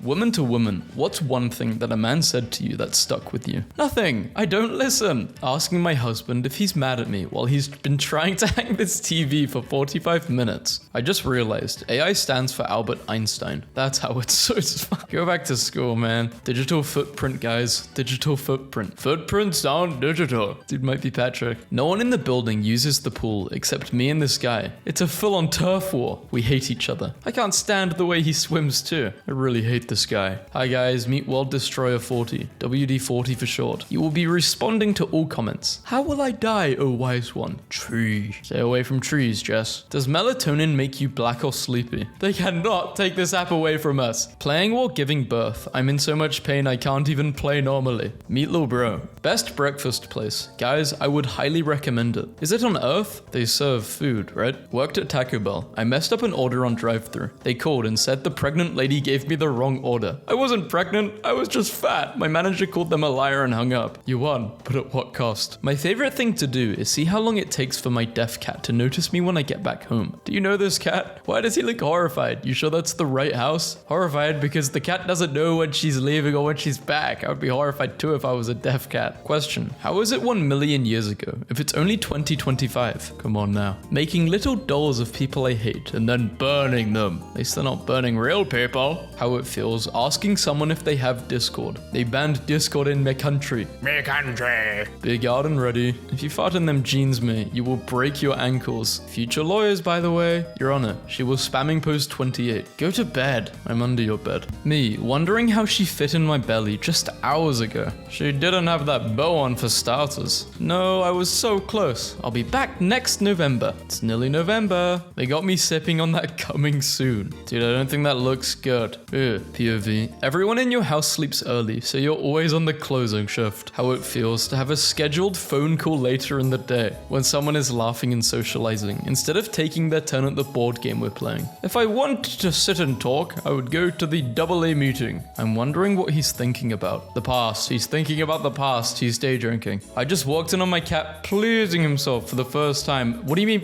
Woman to woman, what's one thing that a man said to you that stuck with you? Nothing. I don't listen. Asking my husband if he's mad at me while he's been trying to hang this TV for 45 minutes. I just realized AI stands for Albert Einstein. That's how it's so fun. Go back to school, man. Digital footprint, guys. Digital footprint. Footprints sound digital. Dude might be Patrick. No one in the building uses the pool except me and this guy. It's a full-on turf war. We hate each other. I can't stand the way he swims too. I really hate this guy. Hi guys, meet World Destroyer 40. WD-40 for short. You will be responding to all comments. How will I die, oh wise one? Tree. Stay away from trees, Jess. Does melatonin make you black or sleepy? They cannot take this app away from us. Playing while giving birth. I'm in so much pain I can't even play normally. Meet Lil Bro. Best breakfast place. Guys, I would highly recommend it. Is it on Earth? They serve food, right? Worked at Taco Bell. I messed up an order on drive-thru. They called and said the pregnant lady gave me the wrong order. I wasn't pregnant, I was just fat. My manager called them a liar and hung up. You won, but at what cost? My favorite thing to do is see how long it takes for my deaf cat to notice me when I get back home. Do you know this cat? Why does he look horrified? You sure that's the right house? Horrified because the cat doesn't know when she's leaving or when she's back. I would be horrified too if I was a deaf cat. Question: how is it 1 million years ago if it's only 2025? Come on now. Making little dolls of people I hate and then burning them. At least they're not burning real people. How it feels asking someone if they have Discord. They banned Discord in my country. My country. Big out and ready. If you fart in them jeans, mate, you will break your ankles. Future lawyers, by the way. Your Honor, she was spamming post 28. Go to bed. I'm under your bed. Me, wondering how she fit in my belly just hours ago. She didn't have that bow on for starters. No, I was so close. I'll be back next November. It's nearly November. They got me sipping on that coming soon. Dude, I don't think that looks good. Ugh, POV. Everyone in your house sleeps early, so you're always on the closing shift. How it feels to have a scheduled phone call later in the day when someone is laughing and socializing instead of taking their turn at the board game we're playing. If I wanted to sit and talk, I would go to the AA meeting. I'm wondering what he's thinking about. The past. He's thinking about the past. He's day drinking. I just walked in on my cat pleasing himself for the first time. What do you mean?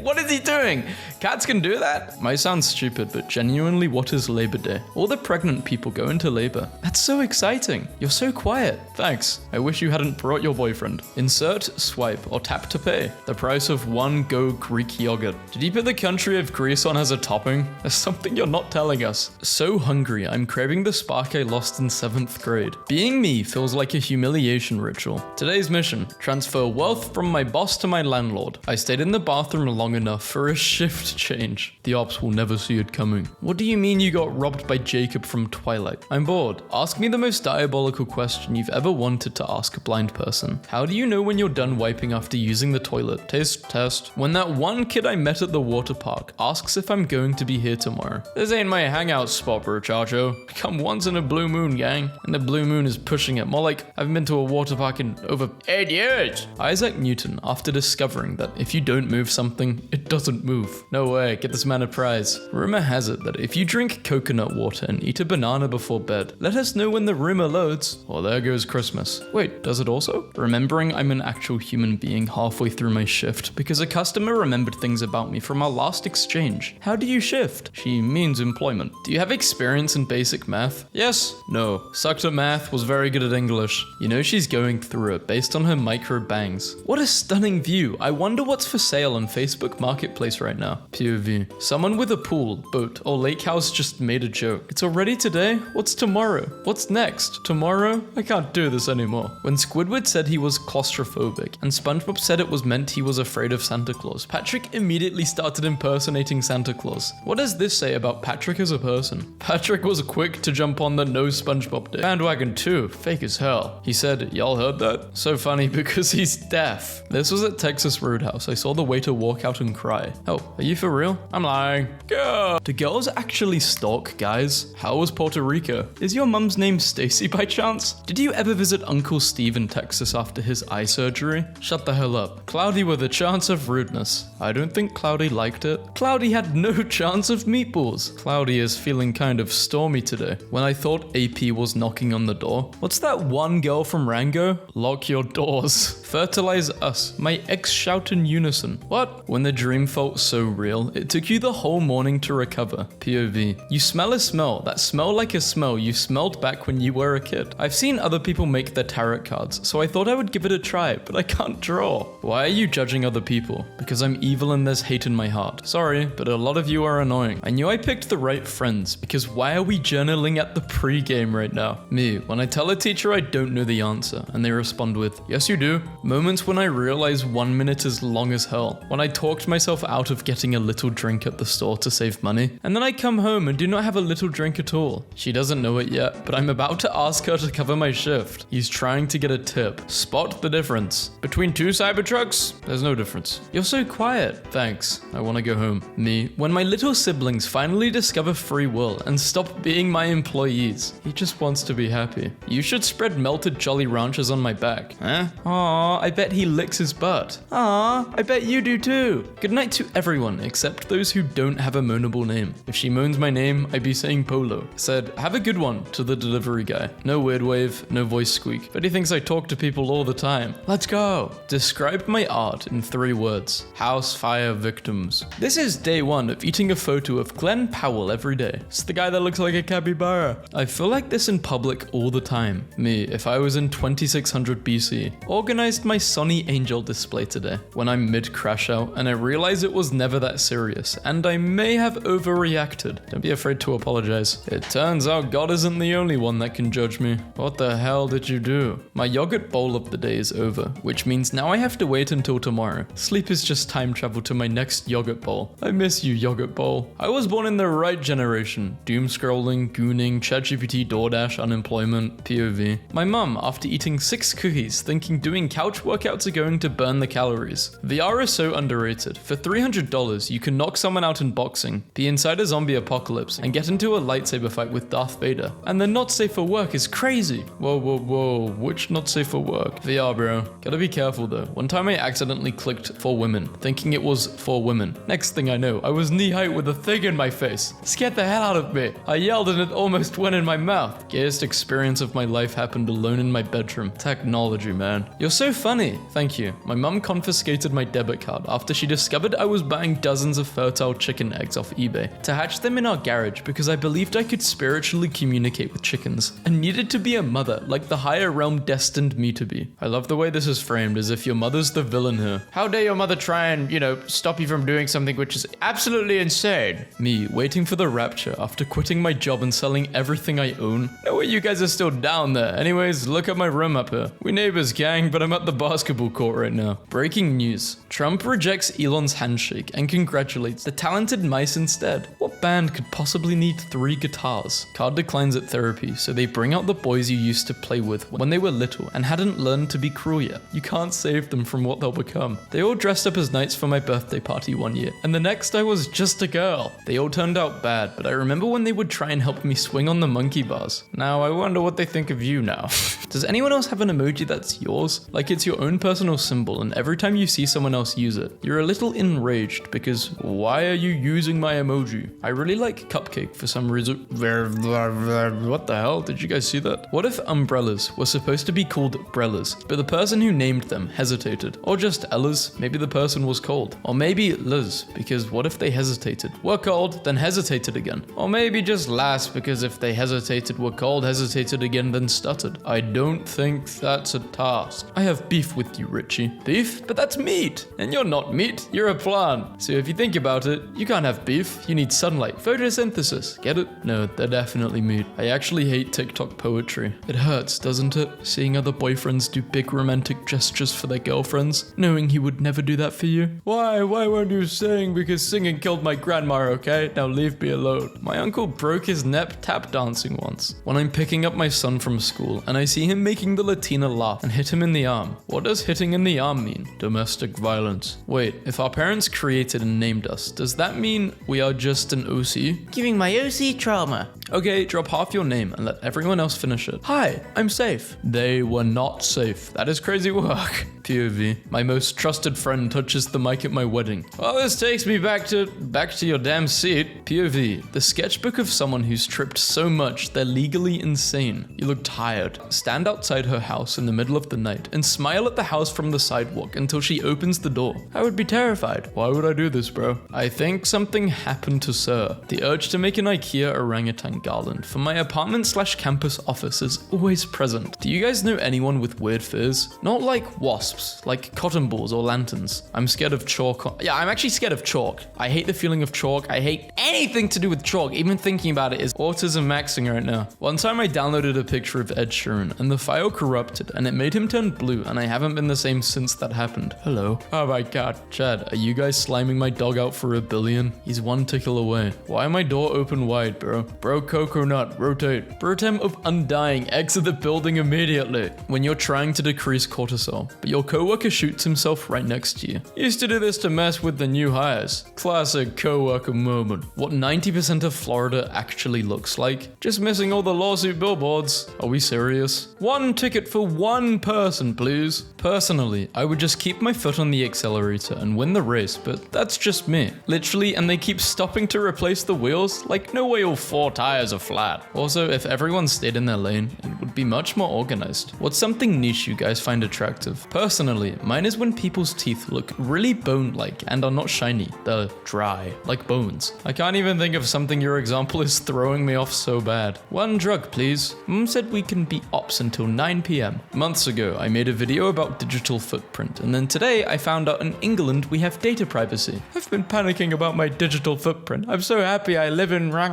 What is he doing? Cats can do that? Might sound stupid, but genuinely, what is Labor Day? All the pregnant people go into labor. That's so exciting. You're so quiet. Thanks. I wish you hadn't brought your boyfriend. Insert, swipe, or tap to pay. The price of one Go Greek yogurt. Did you put the country of Greece on as a topping? There's something you're not telling us. So hungry, I'm craving the spark I lost in 7th grade. Being me feels like a humiliation ritual. Today's mission: transfer wealth from my boss to my landlord. I stayed in the bathroom long enough for a shift change. The ops will never see it coming. What do you mean you got robbed by Jacob from Twilight? I'm bored. Ask me the most diabolical question you've ever wanted to ask a blind person. How do you know when you're done wiping after using the toilet? Taste test. When that one kid I met at the water park asks if I'm going to be here tomorrow. This ain't my hangout spot, bro, Chacho. Come once in a blue moon, gang. And the blue moon is pushing it. More like I've been to a water park in over 8 years. Isaac Newton, after discovering that if you don't move something, it doesn't move. No way, get this man a prize. Rumor has it that if you drink coconut water and eat a banana before bed, let us know when the rumor loads. Well, there goes Christmas. Wait, does it also? Remembering I'm an actual human being halfway through my shift because a customer remembered things about me from our last exchange. How do you shift? She means employment. Do you have experience in basic math? Yes. No. Sucked at math, was very good at English. You know she's going through it based on her micro bangs. What a stunning view. I wonder what's for sale on Facebook Marketplace right now. POV. Someone with a pool, boat, or lake house just made a joke. It's already today? What's tomorrow? What's next? Tomorrow? I can't do this anymore. When Squidward said he was claustrophobic and SpongeBob said it was meant he was afraid of Santa Claus, Patrick immediately started impersonating Santa Claus. What does this say about Patrick as a person? Patrick was quick to jump on the no SpongeBob day bandwagon too, fake as hell. He said, y'all heard that? So funny because he's deaf. This was at Texas Roadhouse. I saw the waiter walk out and cry. Oh, are you for real? I'm lying. Go. Do girls actually stalk guys? How was Puerto Rico? Is your mum's name Stacy by chance? Did you ever visit Uncle Steve in Texas after his eye surgery? Shut the hell up. Cloudy with a chance of rudeness. I don't think Cloudy liked it. Cloudy had no chance of meatballs. Cloudy is feeling kind of stormy today. When I thought AP was knocking on the door. What's that one girl from Rango? Lock your doors. Fertilize us. My ex shout in unison. What? When the dream felt so real, it took you the whole morning to recover. POV. You smell a smell. That smell like a smell you smelled back when you were a kid. I've seen other people make their tarot cards, so I thought I would give it a try, but I can't draw. Why are you judging other people? Because I'm evil and there's hate in my heart. Sorry, but a lot of you are annoying. I knew I picked the right friends, because why are we journaling at the pre-game right now? Me, when I tell a teacher I don't know the answer, and they respond with, yes you do. Moments when I realize 1 minute is long as hell. When I talked myself out of getting a little drink at the store to save money, and then I come home and do not have a little drink at all. She doesn't know it yet, but I'm about to ask her to cover my shift. He's trying to get a tip. Spot the difference. Between two Cybertrucks, there's no difference. You're so quiet. Thanks. I want to go home. Me, when my little siblings finally discover free will and stop being my employees. He just wants to be happy. You should spread melted Jolly Ranchers on my back. Huh? Aw, I bet he licks his butt. Aw, I bet you do too. Good night to everyone except those who don't have a moanable name. If she moans my name, I'd be saying Polo. Said, have a good one to the delivery guy. No weird wave, no voice squeak. But he thinks I talk to people all the time. Let's go. Describe my art in 3 words. House fire victims. This is day 1 of eating a photo of Glenn Powell every day. It's the guy that looks like a capybara. I feel like this in public all the time. Me, if I was in 2600 BC. Organized my Sonny Angel display today when I'm mid crash out and I realize it was never that serious and I may have overreacted. Don't be afraid to apologize. It turns out God isn't the only one that can judge me. What the hell did you do? My yogurt bowl of the day is over, which means now I have to wait until tomorrow. Sleep is just time travel to my next yogurt bowl. I miss you, yogurt bowl. I was born in the right generation. Doom scrolling, gooning, ChatGPT, DoorDash, unemployment, POV. My mum, after eating 6 cookies, thinking doing couch workouts are going to burn the calories. VR is so underrated. For $300, you can knock someone out in boxing, be inside a zombie apocalypse, and get into a lightsaber fight with Darth Vader. And the not safe for work is crazy. Whoa, whoa, whoa. Which not safe for work? VR, bro. Gotta be careful though. One time I accidentally clicked for women, thinking it was for women. Next thing I know, I was knee height with a thing in my face. Scared the hell out of me. I yelled and it almost went in my mouth. Gayest experience of my life happened alone in my bedroom. Technology, man. You're so funny. Thank you. My mum confiscated my debit card after she discovered I was buying dozens of fertile chicken eggs off eBay to hatch them in our garage because I believed I could spiritually communicate with chickens and needed to be a mother like the higher realm destined me to be. I love the way this is framed as if your mother's the villain here. How dare your mother try and, stop you from doing something which is absolutely insane? Me, waiting for the rapture after quitting my job and selling everything I own. No way you guys are still down there. Anyways, look at my room up here. We neighbors, gang, but I'm at the basketball court right now. Breaking news. Trump rejects Elon's handshake and congratulates the talented mice instead. What band could possibly need 3 guitars? Card declines at therapy, so they bring out the boys you used to play with when they were little and hadn't learned to be cruel yet. You can't save them from what they'll become. They all dressed up as knights for my birthday party one year, and the next I was just a girl. They all turned out bad, but I remember when they would try and help me swing on the monkey bars. Now I wonder what they think of you now. Does anyone else have an emoji that's yours? Like it's your own personal symbol, and every time you see someone else use it, you're a little enraged because why are you using my emoji? I really like cupcake for some reason. What the hell? Did you guys see that? What if umbrellas were supposed to be called brellas, but the person who named them hesitated? Or just Ellas, maybe the person was cold. Or maybe Liz, because what if they hesitated? Were cold, then hesitated again. Or maybe just Lass, because if they hesitated, were cold, hesitated again, then stuttered. I don't think that's a task. I have beef with you, Richie. Beef? But that's meat. And you're not meat, you're a plant. So if you think about it, you can't have beef. You need sunlight, photosynthesis. Get it? No, they're definitely meat. I actually hate TikTok poetry. It hurts, doesn't it? Seeing other boyfriends do big romantic gestures for their girlfriends, knowing he would never do that for you. Why weren't you sing? Because singing killed my grandma, okay? Now leave me alone. My uncle broke his neck tap dancing once. When I'm picking up my son from school and I see him making the Latina laugh and hit him in the arm. What does hitting in the arm mean? Domestic violence. Wait, if our parents created and named us, does that mean we are just an OC? Giving my OC trauma. Okay, drop half your name and let everyone else finish it. Hi, I'm safe. They were not safe. That is crazy work. POV. My most trusted friend touches the mic at my wedding. Well, this takes me back to your damn seat. POV. The sketchbook of someone who's tripped so much they're legally insane. You look tired. Stand outside her house in the middle of the night and smile smile at the house from the sidewalk until she opens the door. I would be terrified. Why would I do this, bro? I think something happened to Sir. The urge to make an IKEA orangutan garland for my apartment/campus office is always present. Do you guys know anyone with weird fears? Not like wasps, like cotton balls or lanterns. I'm scared of chalk. Yeah, I'm actually scared of chalk. I hate the feeling of chalk. I hate anything to do with chalk. Even thinking about it is autism maxing right now. One time I downloaded a picture of Ed Sheeran and the file corrupted and it made him turn blue, and I haven't been the same since that happened. Hello. Oh my god. Chad, are you guys sliming my dog out for $1 billion? He's one tickle away. Why my door open wide, bro? Bro, coconut, rotate. Brotem of undying, exit the building immediately. When you're trying to decrease cortisol, but your coworker shoots himself right next to you. Used to do this to mess with the new hires. Classic coworker moment. What 90% of Florida actually looks like? Just missing all the lawsuit billboards. Are we serious? One ticket for one person, please. Personally, I would just keep my foot on the accelerator and win the race, but that's just me. Literally, and they keep stopping to replace the wheels, like no way all 4 tires are flat. Also, if everyone stayed in their lane, it would be much more organized. What's something niche you guys find attractive? Personally, mine is when people's teeth look really bone-like and are not shiny. They're dry, like bones. I can't even think of something your example is throwing me off so bad. One drug, please. Mom said we can be ops until 9 p.m. Months ago, I made a video about digital footprint, and then today I found out in England we have data privacy. I've been panicking about my digital footprint. I'm so happy I live in Rang.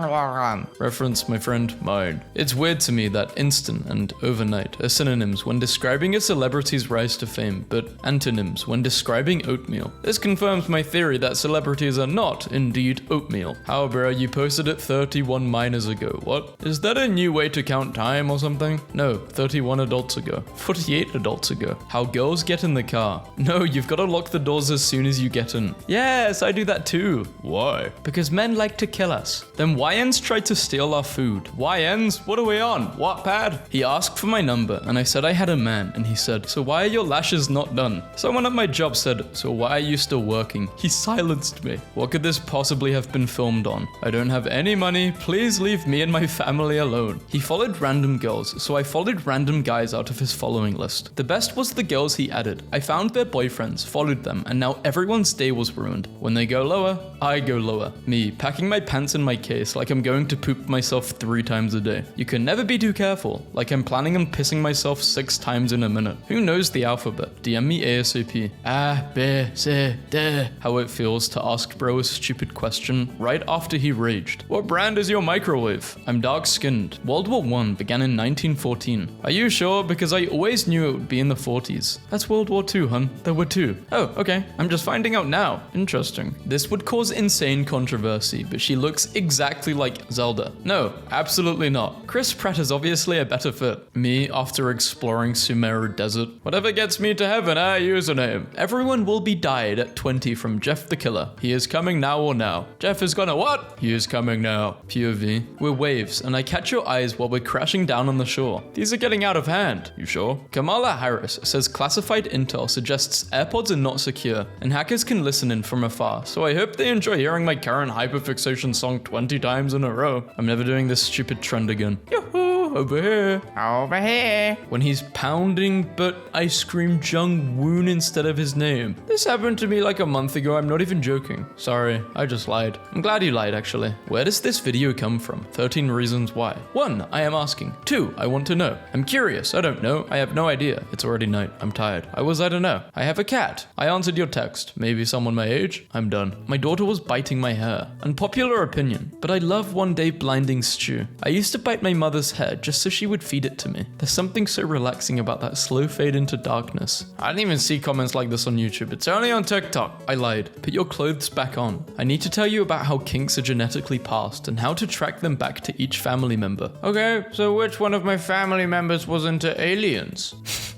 Reference, my friend, mine. It's weird to me that instant and overnight are synonyms when describing a celebrity's rise to fame, but antonyms when describing oatmeal. This confirms my theory that celebrities are not indeed oatmeal. How, bro, you posted it 31 minors ago. What? Is that a new way to count time or something? No, 31 adults ago. 48 adults ago. How girls get in the car. No, you've got to lock the doors as soon as you get in. Yes, I do that too. Why? Because men like to kill us. Then YNs tried to steal our food. YNs? What are we on? Wattpad? He asked for my number and I said I had a man, and he said, so why are your lashes not done? Someone at my job said, so why are you still working? He silenced me. What could this possibly have been filmed on? I don't have any money. Please leave me and my family alone. He followed random girls, so I followed random guys out of his following list. The best was the girls he added. I found their boyfriends, followed them, and now everyone's day was ruined. When they go lower, I go lower. Me, packing my pants in my case like I'm going to poop myself 3 times a day. You can never be too careful, like I'm planning on pissing myself 6 times in a minute. Who knows the alphabet? DM me ASAP. A, B, C, D. How it feels to ask bro a stupid question right after he raged. What brand is your microwave? I'm dark-skinned. World War I began in 1914. Are you sure? Because I always knew it would be in the 40s. That's World War II, hun. There were 2. Oh, okay. I'm just finding out now. Interesting. This would cause insane controversy, but she looks exactly like Zelda. No, absolutely not. Chris Pratt is obviously a better fit. Me, after exploring Sumeru Desert. Whatever gets me to heaven, username. Everyone will be died at 20 from Jeff the Killer. He is coming now or now. Jeff is gonna what? He is coming now. POV. We're waves, and I catch your eyes while we're crashing down on the shore. These are getting out of hand. You sure? Kamala Harris says classified intel suggests AirPods are not secure, and hackers can listen in from afar, so I hope they enjoy hearing my current hyperfixation song 20 times in a row. I'm never doing this stupid trend again. Yoo-hoo! Over here. Over here. When he's pounding but ice cream Jung Woon instead of his name. This happened to me like a month ago, I'm not even joking. Sorry, I just lied. I'm glad you lied actually. Where does this video come from? 13 reasons why. 1, I am asking. 2, I want to know. I'm curious, I don't know. I have no idea. It's already night. I'm tired. I don't know. I have a cat. I answered your text. Maybe someone my age? I'm done. My daughter was biting my hair. Unpopular opinion, but I love One Day Blinding Stew. I used to bite my mother's hair just so she would feed it to me. There's something so relaxing about that slow fade into darkness. I didn't even see comments like this on YouTube. It's only on TikTok. I lied. Put your clothes back on. I need to tell you about how kinks are genetically passed and how to track them back to each family member. Okay, so which one of my family members was into aliens?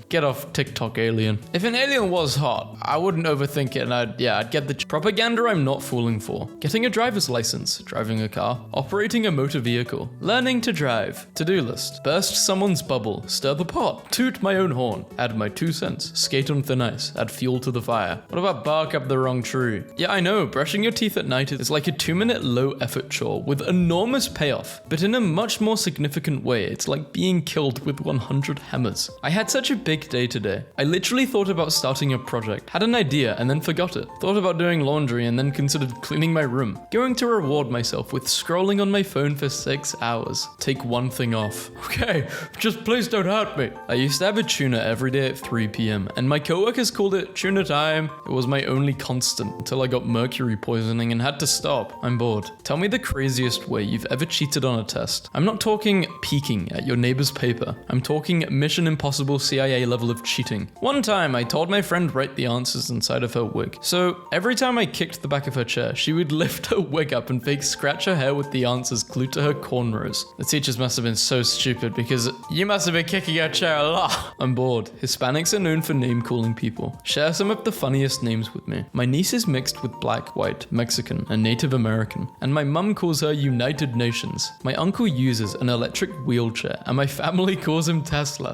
Get off TikTok, alien. If an alien was hot, I wouldn't overthink it, and I'd get the propaganda I'm not falling for. Getting a driver's license, driving a car, operating a motor vehicle, learning to drive, to-do list, burst someone's bubble, stir the pot, toot my own horn, add my 2 cents, skate on thin ice, add fuel to the fire. What about bark up the wrong tree? Yeah, I know, brushing your teeth at night is like a 2-minute low-effort chore with enormous payoff, but in a much more significant way, it's like being killed with 100 hammers. I had such a big manic day today. I literally thought about starting a project, had an idea and then forgot it. Thought about doing laundry and then considered cleaning my room. Going to reward myself with scrolling on my phone for 6 hours. Take one thing off. Okay, just please don't hurt me. I used to have a tuna every day at 3 p.m. and my coworkers called it tuna time. It was my only constant until I got mercury poisoning and had to stop. I'm bored. Tell me the craziest way you've ever cheated on a test. I'm not talking peeking at your neighbor's paper. I'm talking Mission Impossible CIA level of cheating. One time I told my friend write the answers inside of her wig. So every time I kicked the back of her chair, she would lift her wig up and fake scratch her hair with the answers glued to her cornrows. The teachers must have been so stupid because you must have been kicking her chair a lot. I'm bored. Hispanics are known for name calling people. Share some of the funniest names with me. My niece is mixed with black, white, Mexican, and Native American, and my mum calls her United Nations. My uncle uses an electric wheelchair, and my family calls him Tesla.